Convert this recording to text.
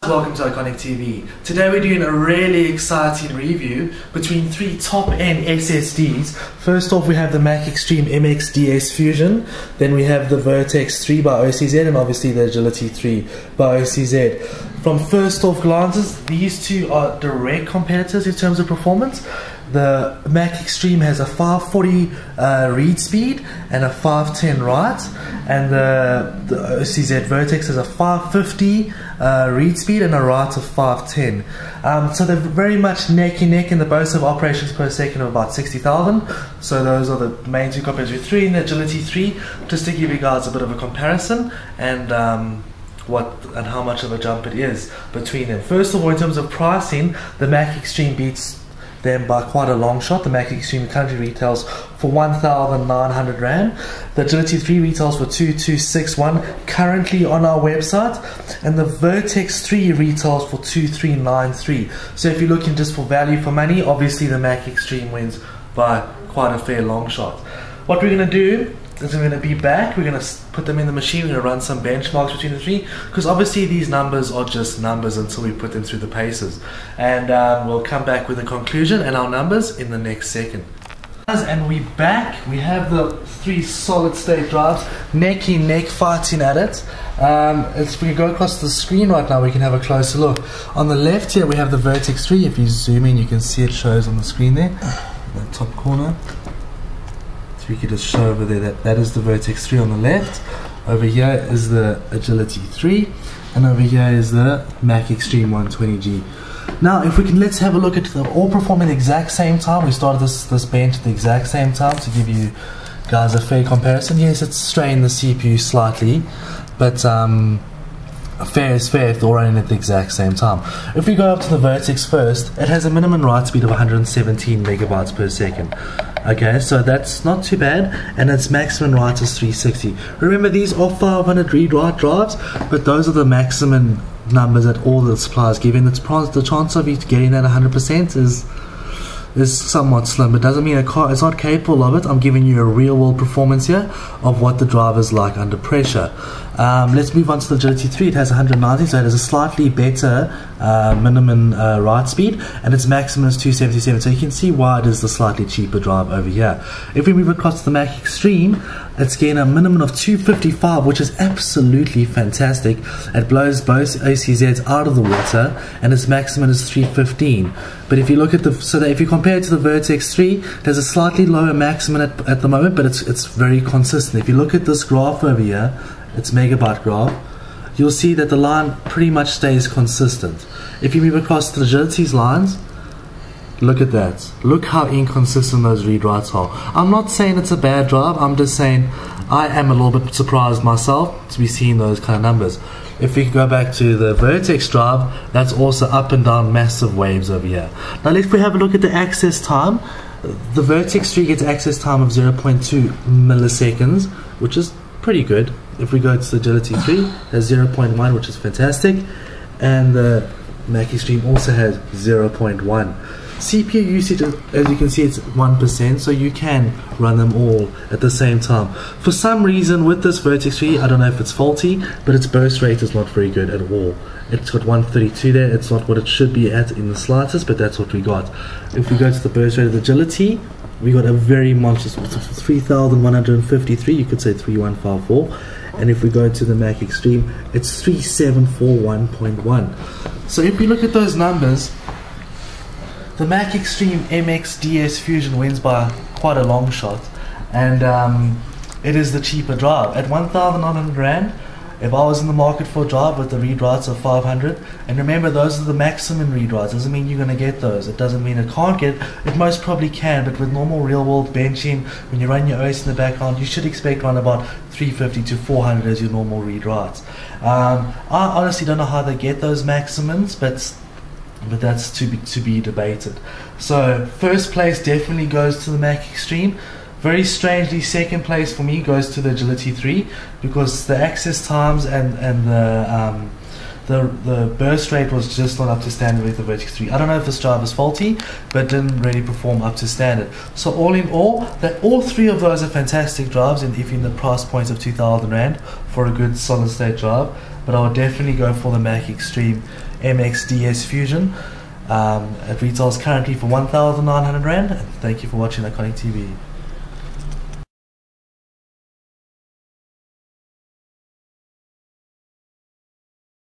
Welcome to iKonic TV. Today we're doing a really exciting review between three top-end SSDs. First off, we have the Mach Xtreme MX-DS Fusion, then we have the Vertex 3 by OCZ, and obviously the Agility 3 by OCZ. From first off glances, these two are direct competitors in terms of performance. The Mach Xtreme has a 540 read speed and a 510 write, and the OCZ Vertex has a 550 read speed and a write of 510. So they're very much neck and neck, and they both have operations per second of about 60,000. So those are the main two competitors. 3 in the Agility 3, just to give you guys a bit of a comparison and how much of a jump it is between them. First of all, in terms of pricing, the Mach Xtreme beats them by quite a long shot. The Mach Xtreme currently retails for 1,900 Rand. The Agility 3 retails for 2,261 currently on our website, and the Vertex 3 retails for 2,393. So if you're looking just for value for money, obviously the Mach Xtreme wins by quite a fair long shot. What we're going to do is we're going to be back, we're going to put them in the machine, we're going to run some benchmarks between the three, because obviously these numbers are just numbers until we put them through the paces, and we'll come back with a conclusion and our numbers in the next second. And we're back. We have the three solid state drives neck in neck fighting at it. If we go across the screen right now, we can have a closer look. On the left here we have the Vertex 3. If you zoom in, you can see it shows on the screen there in the top corner. We could just show over there that is the Vertex 3 on the left. Over here is the Agility 3, and over here is the Mach Xtreme 120G. Now, if we can, let's have a look at them all performing at the exact same time. We started this bench at the exact same time to give you guys a fair comparison. Yes, it's straining the CPU slightly, but fair is fair if they're all running at the exact same time. If we go up to the Vertex first, it has a minimum write speed of 117 megabytes per second. Okay, so that's not too bad, and its maximum write is 360. Remember, these are 500 read-write drives, but those are the maximum numbers that all the suppliers give, and the chance of you getting that 100% is somewhat slim. It doesn't mean it's not capable of it. I'm giving you a real-world performance here of what the drive is like under pressure. Let's move on to the Agility 3. It has 190, so it has a slightly better minimum write speed, and its maximum is 277. So you can see why it is the slightly cheaper drive over here. If we move across to the Mach Xtreme, it's getting a minimum of 255, which is absolutely fantastic. It blows both OCZs out of the water, and its maximum is 315. But if you look at if you compare it to the Vertex 3, there's a slightly lower maximum at the moment, but it's very consistent. If you look at this graph over here, its megabyte graph, you'll see that the line pretty much stays consistent. If you move across to the Agility's lines, look at that. Look how inconsistent those read-writes are. I'm not saying it's a bad drive, I'm just saying I am a little bit surprised myself to be seeing those kind of numbers. If we go back to the Vertex drive, that's also up and down massive waves over here. Now if we have a look at the access time, the Vertex 3 gets access time of 0.2 milliseconds, which is pretty good. If we go to the Agility 3, has 0.1, which is fantastic, and the Mach Xtreme also has 0.1. CPU usage, as you can see, it's 1%, so you can run them all at the same time. For some reason with this Vertex 3, I don't know if it's faulty, but its burst rate is not very good at all. It's got 132 there. It's not what it should be at in the slightest, but that's what we got. If we go to the burst rate of the Agility, we got a very monstrous 3,153, you could say 3,154. And if we go to the Mach Xtreme, it's 3,741.1. So if we look at those numbers, the Mach Xtreme MX-DS Fusion wins by quite a long shot, and it is the cheaper drive. At 1,900 Rand, if I was in the market for a drive with the read-writes of 500, and remember those are the maximum read-writes, doesn't mean you're going to get those. It doesn't mean it can't get, it most probably can, but with normal real-world benching, when you run your OS in the background, you should expect around about 350 to 400 as your normal read-writes. I honestly don't know how they get those maximums, but that's to be debated. So first place definitely goes to the Mach Xtreme. Very strangely, second place for me goes to the Agility 3, because the access times and the the burst rate was just not up to standard with the Vertex 3. I don't know if this drive is faulty, but didn't really perform up to standard. So all in all, all three of those are fantastic drives, and if in the price points of 2,000 Rand for a good solid state drive. But I would definitely go for the Mach Xtreme MX-DS Fusion. It retails currently for 1,900 Rand. And thank you for watching iKonic TV.